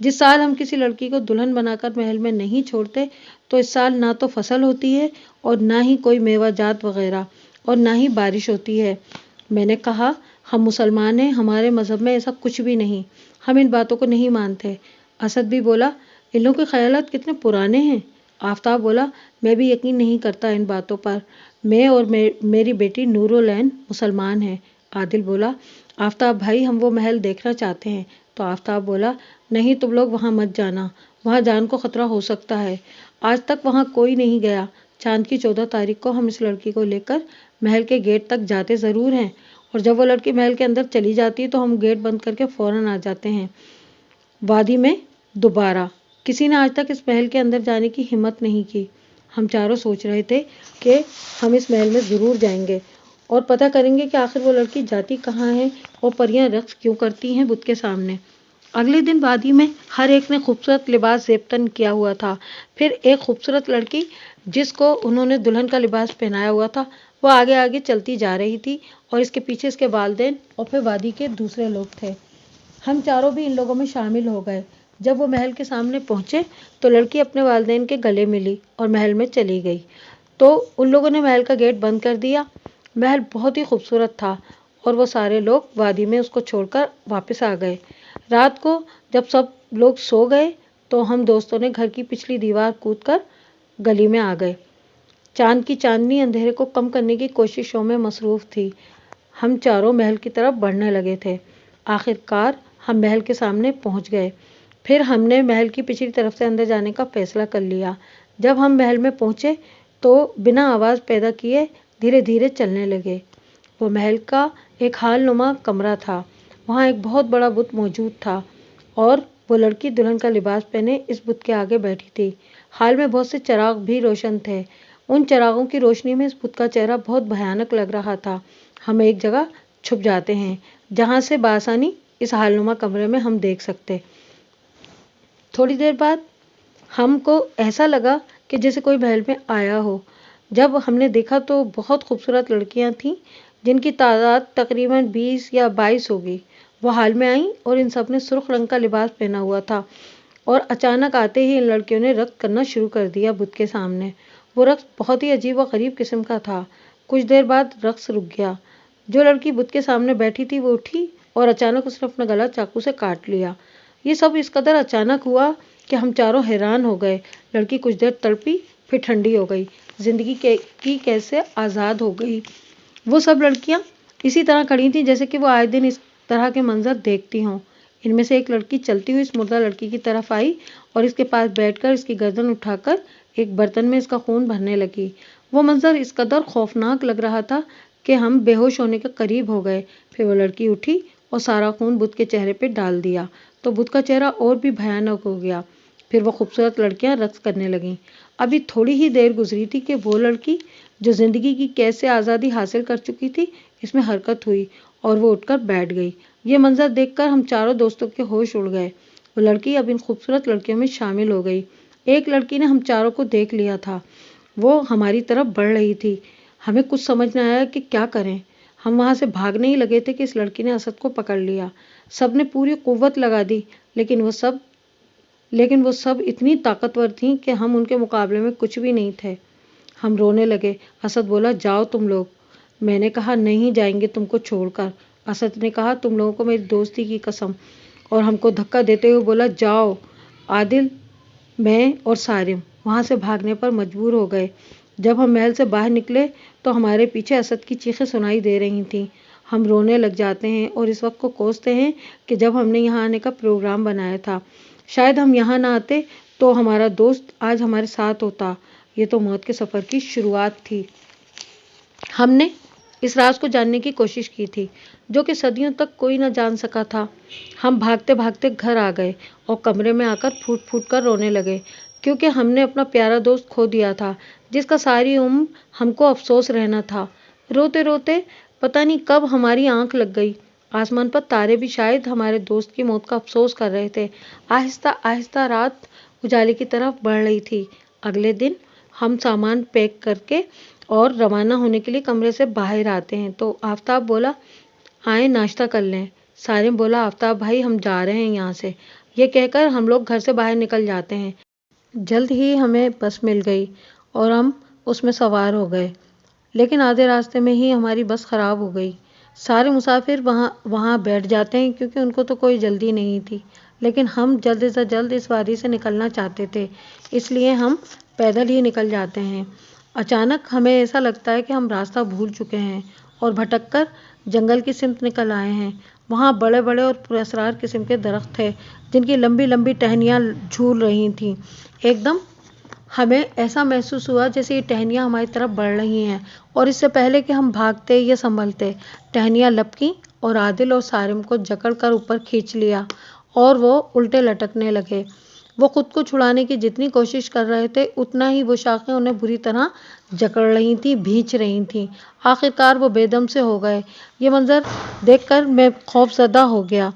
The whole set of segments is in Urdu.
جس سال ہم کسی لڑکی کو دلہن بنا کر محل میں نہیں چھوڑتے تو اس سال نہ تو فصل ہوتی ہے اور نہ ہی کوئی میوہ جات وغیرہ اور نہ ہی بارش ہوتی ہے۔ میں نے کہا ہم مسلمان ہیں، ہمارے مذہب میں ایسا کچھ بھی نہیں، ہم ان باتوں کو نہیں مانتے۔ اسد بھی بولا ان لوگوں کے خیالات کتنے پرانے ہیں۔ آفتاب بولا میں بھی یقین نہیں کرتا ان باتوں پر، میں اور میری بیٹی نور العین مسلمان ہیں۔ عادل بولا آفتاب بھائی ہم وہ محل دیکھنا چاہتے ہیں۔ تو آفتاب بولا نہیں تم لوگ وہاں مت جانا، وہاں جان کو خطرہ ہو سکتا ہے، آج تک وہاں کوئی نہیں گیا۔ چاند کی 14 تاریخ کو ہم اس لڑکی کو لے کر محل کے گیٹ تک جاتے ضرور ہیں، اور جب وہ لڑکی محل کے اندر چلی جاتی ہے تو ہم گیٹ بند کر کے فوراً آ جاتے ہیں وادی میں دوبارہ۔ کسی نے آج تک اس محل کے اندر جانے کی ہمت نہیں کی۔ ہم چاروں سوچ رہے تھے کہ ہم اس محل میں ضرور جائیں گے اور پتہ کریں گے کہ آخر وہ لڑکی جاتی کہاں ہے اور پریاں رقص کیوں کرتی ہیں بت کے سامنے۔ اگلے دن وادی میں ہر ایک نے خوبصورت لباس زیبتن کیا ہوا تھا۔ پھر ایک خوبصورت لڑکی جس کو انہوں نے دلہن کا لباس پہنایا ہوا تھا وہ آگے آگے چلتی جا رہی تھی اور اس کے پیچھے اس کے والدین اور پھر وادی کے دوسرے لوگ تھے۔ ہم چاروں بھی ان لوگوں میں شامل ہو گئے۔ جب وہ محل کے سامنے پہنچے تو لڑکی اپنے والدین کے گلے ملی اور محل میں چلی گئی، تو ان لوگوں نے محل کا گیٹ بند کر دیا۔ محل بہت ہی خوبصورت تھا اور وہ سارے لوگ وادی میں اس کو چھوڑ کر واپس آ گئے۔ رات کو جب سب لوگ سو گئے تو ہم دوستوں نے گھر کی پچھلی دیوار کود کر گلی میں آ گئے۔ چاند کی چاندنی اندھیرے کو کم کرنے کی کوششوں میں مصروف تھی۔ ہم چاروں محل کی طرف بڑھنے لگے تھے۔ آخر کار ہم محل کے سامنے پہنچ گئے۔ پھر ہم نے محل کی پچھلی طرف سے اندر جانے کا فیصلہ کر لیا۔ جب ہم محل میں پہنچے تو بنا آواز پیدا کیے دھیرے دھیرے چلنے لگے۔ وہ محل کا ایک حال نما کمرہ تھا، وہاں ایک بہت بڑا بت موجود تھا اور وہ لڑکی دلہن کا لباس پہنے اس بت کے آگے بیٹھی تھی۔ حال میں بہت سے چراغ بھی روشن تھے، ان چراغوں کی روشنی میں اس بت کا چہرہ بہت بھیانک لگ رہا تھا۔ ہم ایک جگہ چھپ جاتے ہیں جہاں سے بآسانی اس حال نما کمرے میں ہم دیکھ سکتے۔ تھوڑی دیر بعد ہم کو ایسا لگا کہ جیسے کوئی محل میں آیا ہو۔ جب ہم نے دیکھا تو بہت خوبصورت لڑکیاں تھیں جن کی تعداد تقریباً 20 یا 22 ہوگی۔ وہ حال میں آئیں اور ان سب نے سرخ رنگ کا لباس پہنا ہوا تھا، اور اچانک آتے ہی ان لڑکیوں نے رقص کرنا شروع کر دیا بت کے سامنے۔ وہ رقص بہت ہی عجیب و غریب قسم کا تھا۔ کچھ دیر بعد رقص رک گیا۔ جو لڑکی بت کے سامنے بیٹھی تھی وہ اٹھی اور اچانک اس نے اپنا گلا چاقو سے کاٹ لیا۔ یہ سب اس قدر اچانک ہوا کہ ہم چاروں حیران ہو گئے۔ لڑکی کچھ دیر تڑپی پھر ٹھنڈی ہو گئی، زندگی کی کیسے آزاد ہو گئی۔ وہ سب لڑکیاں اسی طرح کھڑی تھیں جیسے کہ وہ آئے دن اس طرح کے منظر دیکھتی ہوں۔ ان میں سے ایک لڑکی چلتی ہوئی اس مردہ لڑکی کی طرف آئی اور اس کے پاس بیٹھ کر اس کی گردن اٹھا کر ایک برتن میں اس کا خون بھرنے لگی۔ وہ منظر اس قدر خوفناک لگ رہا تھا کہ ہم بے ہوش ہونے کے قریب ہو گئے۔ پھر وہ لڑکی اٹھی اور سارا خون بت کے چہرے پہ ڈال دیا تو بت کا چہرہ اور بھی بھیانک ہو گیا۔ پھر وہ خوبصورت لڑکیاں رقص کرنے لگیں۔ ابھی تھوڑی ہی دیر گزری تھی کہ وہ لڑکی جو زندگی کی قید سے آزادی حاصل کر چکی تھی اس میں حرکت ہوئی اور وہ اٹھ کر بیٹھ گئی۔ یہ منظر دیکھ کر ہم چاروں دوستوں کے ہوش اڑ گئے۔ وہ لڑکی اب ان خوبصورت لڑکیوں میں شامل ہو گئی۔ ایک لڑکی نے ہم چاروں کو دیکھ لیا تھا، وہ ہماری طرف بڑھ رہی تھی۔ ہمیں کچھ سمجھ نہ آیا کہ کیا کریں۔ ہم وہاں سے بھاگنے ہی لگے تھے کہ اس لڑکی نے اسد کو پکڑ لیا۔ سب نے پوری قوت لگا دی لیکن وہ سب اتنی طاقتور تھیں کہ ہم ان کے مقابلے میں کچھ بھی نہیں تھے۔ ہم رونے لگے۔ اسد بولا جاؤ تم لوگ۔ میں نے کہا نہیں جائیں گے تم کو چھوڑ کر۔ اسد نے کہا تم لوگوں کو میری دوستی کی قسم، اور ہم کو دھکا دیتے ہوئے بولا جاؤ۔ عادل، میں اور صارم وہاں سے بھاگنے پر مجبور ہو گئے۔ جب ہم محل سے باہر نکلے تو ہمارے پیچھے اسد کی چیخیں سنائی دے رہی تھیں۔ ہم رونے لگ جاتے ہیں اور اس وقت کو کوستے ہیں کہ جب ہم نے یہاں آنے کا پروگرام بنایا تھا، شاید ہم یہاں نہ آتے تو ہمارا دوست آج ہمارے ساتھ ہوتا۔ یہ تو موت کے سفر کی شروعات تھی۔ ہم نے اس راز کو جاننے کی کوشش کی تھی جو کہ صدیوں تک کوئی نہ جان سکا تھا۔ ہم بھاگتے بھاگتے گھر آ گئے اور کمرے میں آ کر پھوٹ پھوٹ کر رونے لگے کیونکہ ہم نے اپنا پیارا دوست کھو دیا تھا جس کا ساری عمر ہم کو افسوس رہنا تھا۔ روتے روتے پتہ نہیں کب ہماری آنکھ لگ گئی۔ آسمان پر تارے بھی شاید ہمارے دوست کی موت کا افسوس کر رہے تھے۔ آہستہ آہستہ رات اجالے کی طرف بڑھ رہی تھی۔ اگلے دن ہم سامان پیک کر کے اور روانہ ہونے کے لیے کمرے سے باہر آتے ہیں تو آفتاب بولا آئیں ناشتہ کر لیں۔ صارم بولا آفتاب بھائی ہم جا رہے ہیں یہاں سے، یہ کہہ کر ہم لوگ گھر سے باہر نکل جاتے ہیں۔ جلد ہی ہمیں بس مل گئی اور ہم اس میں سوار ہو گئے، لیکن آدھے راستے میں ہی ہماری بس خراب ہو گئی۔ سارے مسافر وہاں بیٹھ جاتے ہیں کیونکہ ان کو تو کوئی جلدی نہیں تھی، لیکن ہم جلد سے جلد اس وادی سے نکلنا چاہتے تھے، اس لیے ہم پیدل ہی نکل جاتے ہیں۔ اچانک ہمیں ایسا لگتا ہے کہ ہم راستہ بھول چکے ہیں اور بھٹک کر جنگل کی سمت نکل آئے ہیں۔ وہاں بڑے بڑے اور پراسرار قسم کے درخت تھے جن کی لمبی لمبی ٹہنیاں جھول رہی تھیں۔ ایک دم ہمیں ایسا محسوس ہوا جیسے یہ ٹہنیاں ہماری طرف بڑھ رہی ہیں، اور اس سے پہلے کہ ہم بھاگتے یا سنبھلتے، ٹہنیاں لپکیں اور عادل اور صارم کو جکڑ کر اوپر کھینچ لیا اور وہ الٹے لٹکنے لگے۔ وہ خود کو چھڑانے کی جتنی کوشش کر رہے تھے اتنا ہی وہ شاخیں انہیں بری طرح جکڑ رہی تھیں، بھینچ رہی تھیں۔ آخرکار وہ بے دم سے ہو گئے۔ یہ منظر دیکھ کر میں خوف زدہ ہو گیا۔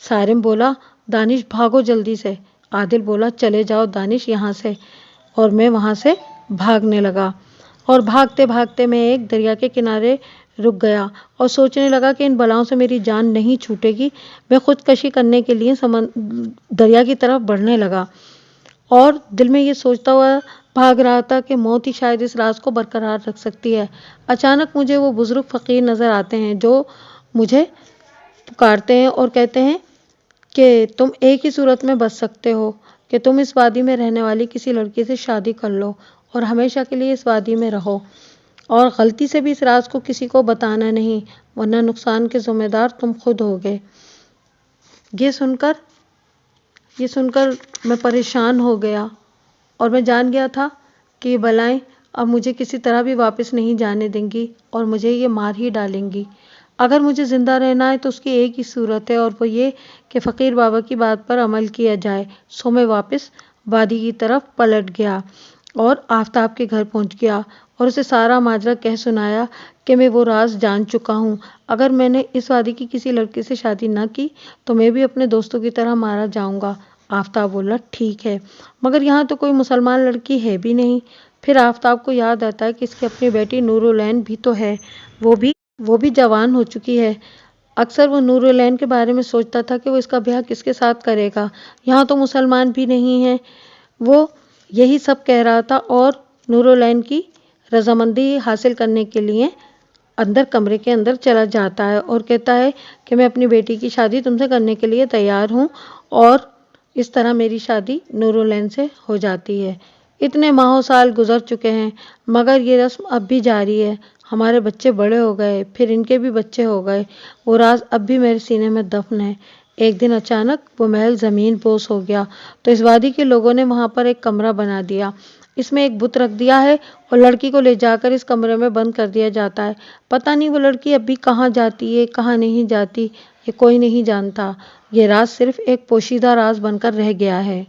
صارم بولا، دانش بھاگو جلدی سے۔ عادل بولا، چلے جاؤ دانش یہاں سے، اور میں وہاں سے بھاگنے لگا، اور بھاگتے بھاگتے میں ایک دریا کے کنارے رک گیا اور سوچنے لگا کہ ان بلاؤں سے میری جان نہیں چھوٹے گی۔ میں خودکشی کرنے کے لیے دریا کی طرف بڑھنے لگا اور دل میں یہ سوچتا ہوا بھاگ رہا تھا کہ موت ہی شاید اس راز کو برقرار رکھ سکتی ہے۔ اچانک مجھے وہ بزرگ فقیر نظر آتے ہیں جو مجھے پکارتے ہیں اور کہتے ہیں کہ تم ایک ہی صورت میں بچ سکتے ہو کہ تم اس وادی میں رہنے والی کسی لڑکی سے شادی کر لو اور ہمیشہ کے لیے اس وادی میں رہو، اور غلطی سے بھی اس راز کو کسی کو بتانا نہیں، ورنہ نقصان کے ذمہ دار تم خود ہوگے۔ یہ سن کر میں پریشان ہو گیا اور میں جان گیا تھا کہ یہ بلائیں اب مجھے کسی طرح بھی واپس نہیں جانے دیں گی اور مجھے یہ مار ہی ڈالیں گی۔ اگر مجھے زندہ رہنا ہے تو اس کی ایک ہی صورت ہے، اور وہ یہ کہ فقیر بابا کی بات پر عمل کیا جائے۔ سو میں واپس وادی کی طرف پلٹ گیا اور آفتاب کے گھر پہنچ گیا اور اسے سارا ماجرا کہہ سنایا کہ میں وہ راز جان چکا ہوں۔ اگر میں نے اس وادی کی کسی لڑکی سے شادی نہ کی تو میں بھی اپنے دوستوں کی طرح مارا جاؤں گا۔ آفتاب بولا، ٹھیک ہے، مگر یہاں تو کوئی مسلمان لڑکی ہے بھی نہیں۔ پھر آفتاب کو یاد آتا ہے کہ اس کی اپنی بیٹی نور العین بھی تو ہے، وہ بھی جوان ہو چکی ہے۔ اکثر وہ نور العین کے بارے میں سوچتا تھا کہ وہ اس کا بیاہ کس کے ساتھ کرے گا، یہاں تو مسلمان بھی نہیں ہیں۔ وہ یہی سب کہہ رہا تھا اور نور العین کی رضامندی حاصل کرنے کے لیے کمرے کے اندر چلا جاتا ہے اور کہتا ہے کہ میں اپنی بیٹی کی شادی تم سے کرنے کے لیے تیار ہوں، اور اس طرح میری شادی نور العین سے ہو جاتی ہے۔ اتنے ماہ و سال گزر چکے ہیں مگر یہ رسم اب بھی جاری ہے۔ ہمارے بچے بڑے ہو گئے، پھر ان کے بھی بچے ہو گئے، وہ راز اب بھی میرے سینے میں دفن ہے۔ ایک دن اچانک وہ محل زمین بوس ہو گیا تو اس وادی کے لوگوں نے وہاں پر ایک کمرہ بنا دیا، اس میں ایک بت رکھ دیا ہے اور لڑکی کو لے جا کر اس کمرے میں بند کر دیا جاتا ہے۔ پتہ نہیں وہ لڑکی اب بھی کہاں جاتی ہے، کہاں نہیں جاتی، یہ کوئی نہیں جانتا۔ یہ راز صرف ایک پوشیدہ راز بن کر رہ گیا ہے۔